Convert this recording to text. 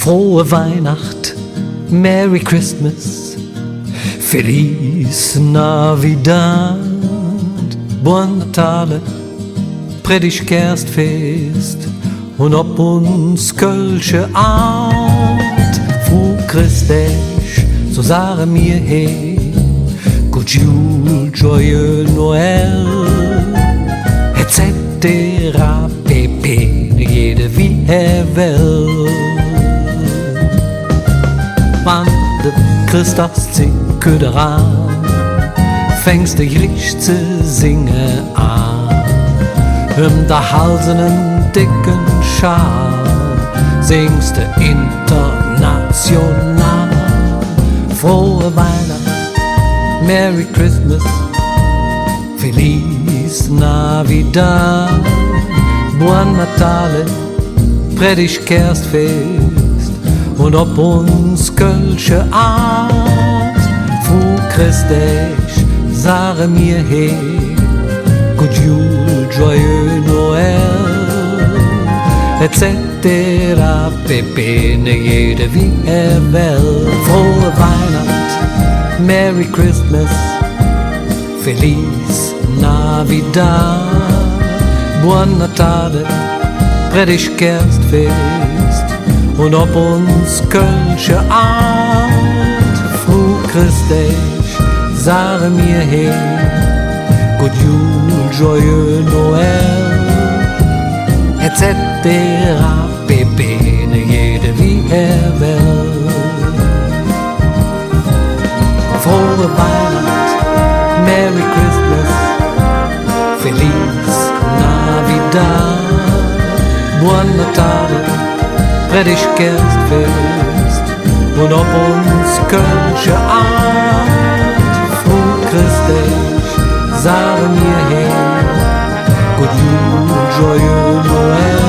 Frohe Weihnacht, Merry Christmas, Feliz Navidad, Buon Natale, Predig Kerstfest und ob uns kölsche Art. Froh Christech, so sage mir he, Gut Jul, Joyeux Noël, etc. pp. Jede wie will. Wann de Christus sich küderan, fängst du richtig zu singen an. Der halsenen dicken Schal singst du international. Frohe Weihnacht, Merry Christmas, Feliz Navidad, Buon Natale, Predig Kerstfest und ob uns kölsche Art. Froh Christech, sage mir he, Gut Jul, Joyeux Noël, etc. pp. Ne jede wie will. Frohe Weihnacht, Merry Christmas, Feliz Navidad, Buon Natale, Predig Kerstfest und ob uns kölsche Art. Froh Christech, sage mir he, Gut Jul, Joyeux Noël, etc. pp. Ne jede wie will. Frohe Weihnacht, Merry Christmas, Feliz Navidad, Buon Natale, Predig Kerstfest und ob uns kölsche Art. Froh Christech, sage mir he, Gut Jul, Joyeux Noël,